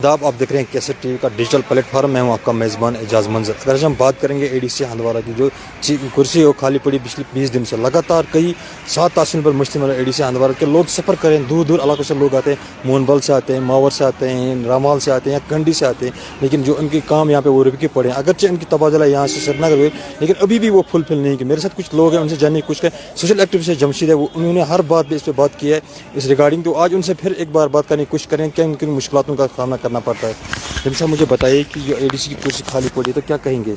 आप देख रहे हैं कैसेट टीवी का डिजिटल प्लेटफॉर्म। मैं हूं आपका मेज़बान एजाज मंजर। अगर आज हम बात करेंगे एडीसी हंदवारा की, जो कुर्सी हो खाली पड़ी पिछले 20 दिन से, लगातार कई 7 तहसील पर मुश्तमिल एडीसी हंदवारा के लोग सफ़र करें, दूर दूर इलाकों से लोग आते हैं, मोनबल से आते हैं, मावर से आते हैं, रामाल से आते हैं या कंडी से आते हैं, लेकिन जो उनके काम यहाँ पे वो रुके पड़े हैं। अगरचे उनकी तबादला यहाँ से श्रीनगर हुई, लेकिन अभी भी वो फुलफिल नहीं की। मेरे साथ कुछ लोग हैं, उनसे जानने की कोशिश करें। सोशल एक्टिविस्ट से जमशीद है, उन्होंने हर बात पे इस पर बात की है इस रिगार्डिंग। तो आज उनसे फिर एक बार बात करने की कोशिश करें क्या किन मुश्किलों का सामना करना पड़ता है। जब साहब मुझे बताइए कि जो एडीसी की कुर्सी खाली पड़ी है तो क्या कहेंगे?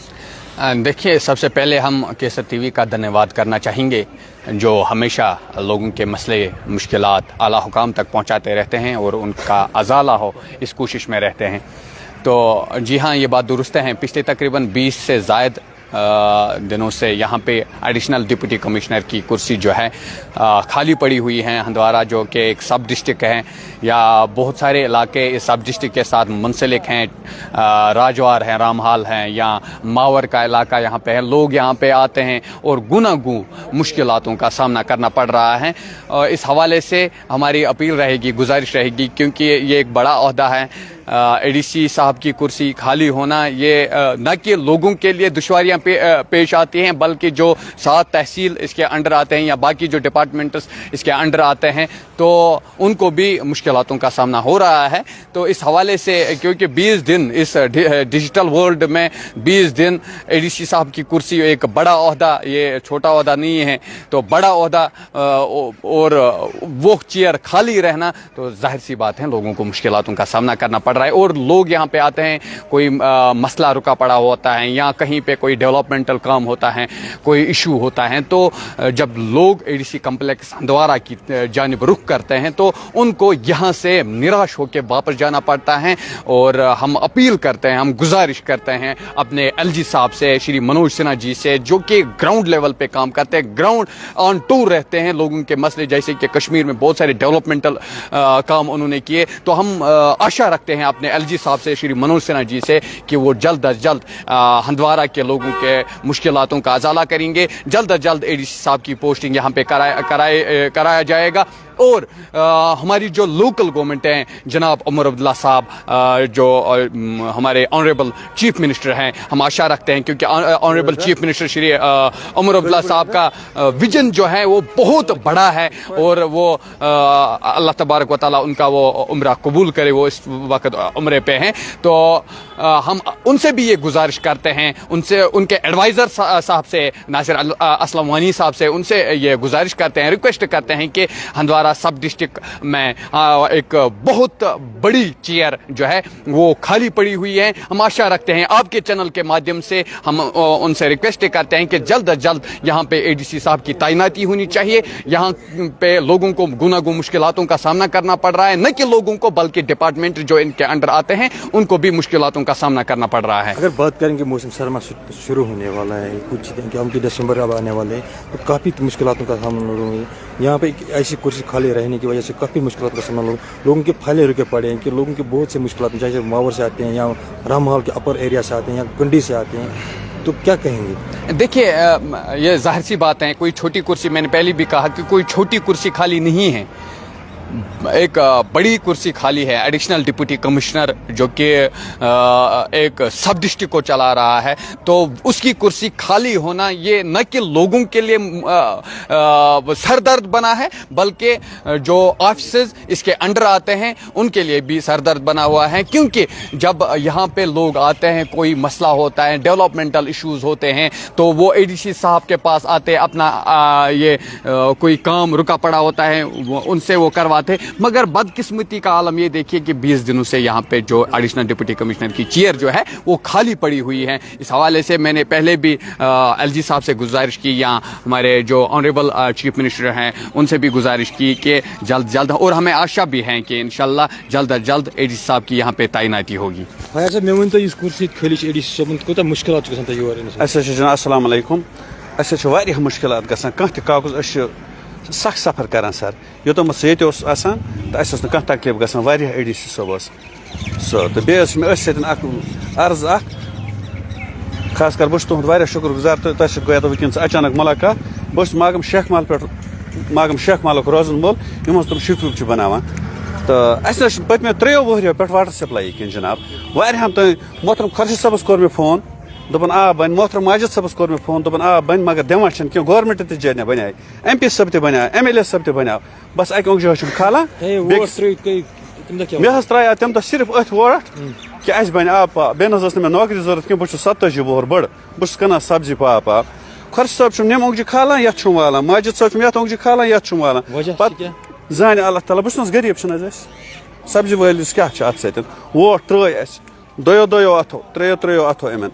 देखिए, सबसे पहले हम केसर टीवी का धन्यवाद करना चाहेंगे जो हमेशा लोगों के मसले मुश्किलात आला हुकाम तक पहुंचाते रहते हैं और उनका अजाला हो इस कोशिश में रहते हैं। तो जी हाँ, ये बात दुरुस्त है। पिछले तकरीबन 20 से ज़ायद दिनों से यहाँ पे एडिशनल डिप्टी कमिश्नर की कुर्सी जो है खाली पड़ी हुई है। हंदवारा जो कि एक सब डिस्ट्रिक्ट है, या बहुत सारे इलाके इस सब डिस्ट्रिक्ट के साथ मुंसलिक हैं, राजवार हैं, रामहाल हैं, या मावर का इलाका यहाँ पे है। लोग यहाँ पे आते हैं और गुनागू मुश्किलातों का सामना करना पड़ रहा है। इस हवाले से हमारी अपील रहेगी, गुजारिश रहेगी, क्योंकि ये एक बड़ा ओहदा है। एडीसी साहब की कुर्सी खाली होना ये न कि लोगों के लिए दुश्वारियां पेश आती हैं, बल्कि जो 7 तहसील इसके अंडर आते हैं या बाकी जो डिपार्टमेंट्स इसके अंडर आते हैं, तो उनको भी मुश्किलातों का सामना हो रहा है। तो इस हवाले से, क्योंकि 20 दिन इस डिजिटल वर्ल्ड में 20 दिन एडीसी साहब की कुर्सी एक बड़ा ओहदा, ये छोटा ओहदा नहीं है, तो बड़ा ओहदा और वो चेयर खाली रहना, तो जाहिर सी बात है लोगों को मुश्किलातों का सामना करना पड़ रहा है। और लोग यहाँ पे आते हैं, कोई मसला रुका पड़ा होता है या कहीं पे कोई डेवलपमेंटल काम होता है, कोई इशू होता है, तो जब लोग एडीसी कम्प्लेक्स हंदवारा की जानिब रुख करते हैं तो उनको यहाँ से निराश होकर वापस जाना पड़ता है। और हम अपील करते हैं, हम गुजारिश करते हैं अपने एलजी साहब से, श्री मनोज सिन्हा जी से, जो कि ग्राउंड लेवल पे काम करते हैं, ग्राउंड ऑन टूर रहते हैं, लोगों के मसले जैसे कि कश्मीर में बहुत सारे डेवलपमेंटल काम उन्होंने किए। तो हम आशा रखते हैं अपने एलजी साहब से, श्री मनोज सिन्हा जी से, कि वो जल्द अज जल्द हंदवारा के लोगों के मुश्किलातों का अजाला करेंगे। जल्द अज जल्द एडीसी साहब की पोस्टिंग यहाँ पे कराया जाएगा। और हमारी जो लोकल गवर्नमेंट है, जनाब उमर अब्दुल्ला साहब जो हमारे ऑनरेबल चीफ मिनिस्टर हैं, हम आशा रखते हैं, क्योंकि honourable chief minister Shri Omar Abdullah साहब का विजन जो है वो बहुत बड़ा है, और वो अल्लाह तबारक व तआला उनका वो उम्रा कबूल करे। वो इस वक्त उम्रे पे हैं, तो हम उनसे भी ये गुजारिश करते हैं, उनसे, उनके एडवाइज़र साहब से, नासिर असलम वानी साहब से, उनसे ये गुजारिश करते हैं, रिक्वेस्ट करते हैं कि हंदवारा सब डिस्ट्रिक्ट में एक बहुत बड़ी चेयर जो है वो खाली पड़ी हुई है। हम आशा रखते हैं, आपके चैनल के माध्यम से हम उनसे रिक्वेस्ट करते हैं कि जल्द अज जल्द यहाँ पे एडीसी साहब की तैनाती होनी चाहिए। यहाँ पे लोगों को गुनागू मुश्किलातों का सामना करना पड़ रहा है, न कि लोगों को बल्कि डिपार्टमेंट जो इनके अंडर आते हैं उनको भी मुश्किलातों का सामना करना पड़ रहा है। अगर बात करेंगे मौसम सरमा शुरू होने वाला है, कुछ हम कि दिसंबर अब आने वाले हैं, तो काफ़ी मुश्किलातों का सामना होंगे। यहाँ पे ऐसी कुर्सी खाली रहने की वजह से काफ़ी मुश्किलात का सामना लोगों के फैले रुके पड़े हैं, कि लोगों के बहुत से मुश्किलात, जैसे मावर से आते हैं या रामहाल के अपर एरिया से आते हैं या कंडी से आते हैं, तो क्या कहेंगे? देखिए, ये जाहिर सी बात है, कोई छोटी कुर्सी, मैंने पहले भी कहा कि कोई छोटी कुर्सी खाली नहीं है, एक बड़ी कुर्सी खाली है। एडिशनल डिप्टी कमिश्नर जो कि एक सब डिस्ट्रिक्ट को चला रहा है, तो उसकी कुर्सी खाली होना ये न कि लोगों के लिए सरदर्द बना है, बल्कि जो ऑफिसर्स इसके अंडर आते हैं उनके लिए भी सरदर्द बना हुआ है। क्योंकि जब यहाँ पे लोग आते हैं, कोई मसला होता है, डेवलपमेंटल इश्यूज होते हैं, तो वो एडीसी साहब के पास आते, अपना कोई काम रुका पड़ा होता है, उनसे वो करवा थे। मगर बदकिस्मती का आलम ये देखिए कि 20 दिनों से यहाँ पे जो एडिशनल डिप्टी कमिश्नर की चेयर जो है वो खाली पड़ी हुई है। इस हवाले से मैंने पहले भी एलजी साहब से गुजारिश की, या हमारे जो ऑनरेबल चीफ मिनिस्टर हैं उनसे भी गुजारिश की कि जल्द जल्द, और हमें आशा भी है कि इंशाल्लाह जल्द अज जल्द एडीसी साहब की यहाँ पे तैनाती होगी। अस्सलाम वालेकुम। मुश्किलात गसान, कह कागज सख सफ़र करान सर, योतम ये आसान, तो कह तकलीफ गसान, एडीसी साहब सो, तो बे अर्ज खास कर बहुत तुद शुक्र गुजार, तो गया तो वनस अचानक मुलाकात, बहुत मागम शेख माल पे मागम शेख मालक रोजन मोल, यम तुम शिप बनावान, تو اس پتمو 3 ؤریو پہ واٹر سپلائی کن جناب واریاہن تو محترم خورشید صٲبس کوٚر مےٚ فون دپان آ بن محترم ماجد صٲبس کوٚر مےٚ فون دپان آ بن مگر دِوان چھنہٕ کینٛہہ گورمنٹ تہِ جاے بناے MP صٲب تہِ بناو MLA صٲب تہِ بناو بس اکہِ اونٛگجہِ چھِ کھالان مےٚ حظ ترٛایو تمہِ دۄہ صرف أتھۍ ووٹ کہ اَسہِ بنہِ آب پاپ بیٚیہِ نہ حظ ٲس نہٕ مےٚ نوکری ضروٗرت کینٛہہ بہٕ چھُس 27 وُہُر بٔڑ بہٕ چھُس کٕنان سبزی پاپ آب خۄرشید صٲب چھُم یِم اونٛگجہِ کھالان یتھ چھُم والان ماجد صٲب چھُم یتھ اونٛگجہِ کھالان یتھ چھُم والان پتہٕ زانہِ اللہ تعالیٰ بہٕ چھُس نہ حظ غریٖب چھِنہٕ حظ أسۍ سبزی وٲلِس کیٛاہ چھُ اَتھ سۭتۍ ووٹ ترٛٲے اَسہِ دۄیو اَتھو ترٛیٚیو اَتھو یِمن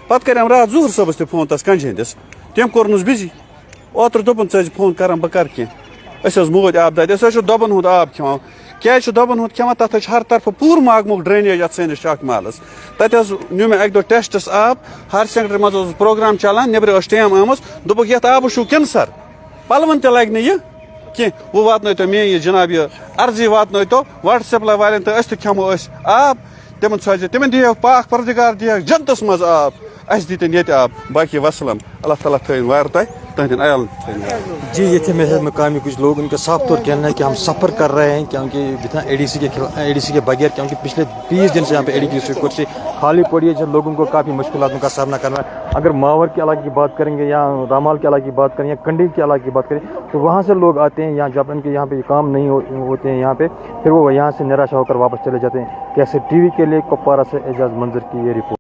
پتہٕ کریٚم راتھ ظہوٗر صٲبس تہِ فون تس کنجہِ ہٕنٛدِس تٔمۍ کوٚرنَس بِزی اوترٕ دوٚپُن ژٕ ٲسۍ فون کران بہٕ کرٕ کینٛہہ أسۍ حظ موٗدۍ آب دادِ أسۍ حظ چھِ دۄبن ہُنٛد آب کھٮ۪وان کیٛازِ چھِ دۄبن ہُنٛد کھٮ۪وان تتھ حظ چھِ ہر طرفہٕ پوٗرٕ ماگمُک ڈرٛینیج یتھ سٲنِس چاک محلس تتہِ حظ نیوٗ مےٚ اکہِ دۄہ ٹیسٹس آب ہایر سیکنڈری منٛز اوس پروگرام چلان نیبرٕ ٲس ٹیم آمٕژ دوٚپُکھ یتھ آبس چھُو کینسر پلون تہِ لگہِ نہٕ یہِ کینٛہہ وۄنۍ واتنٲیتو میٲنۍ یہِ جناب یہِ عرضی واتنٲیتو واٹر سپلاے والٮ۪ن تہٕ أسۍ تہِ کھٮ۪مو أسۍ آب تِمن سوزِ تِمن دِیو پاک پردگار دِیکھ جنتس منٛز آب اَسہِ دِتِن ییٚتہِ آب باقی وسلام اللہ تعالیٰ تھٲیِن وارٕ تۄہہِ تہنٛدٮ۪ن عیالن تھٲیِن جی یہ تھے میرے مقامی کچھ لوگ ان کا صاف طور کہنا ہے کہ ہم سفر کر رہے ہیں کیونکہ ADC کے بغیر کیونکہ پچھلے 20 دن سے یہاں پہ ADC کی کرسی خالی پڑی ہے جن لوگوں کو کافی مشکلاتوں کا سامنا کرنا ہے اگر ماور کے علاقے کی بات کریں گے یا رامال کے علاقے کی بات کریں یا کنڈی کے علاقے کی بات کریں تو وہاں سے لوگ آتے ہیں یہاں جب ان کے یہاں پہ کام نہیں ہوتے ہیں یہاں پہ پھر وہ یہاں سے نراشا ہو کر واپس چلے جاتے ہیں کیسے TV کے لیے کپوارہ سے اعجاز منظر کی یہ رپورٹ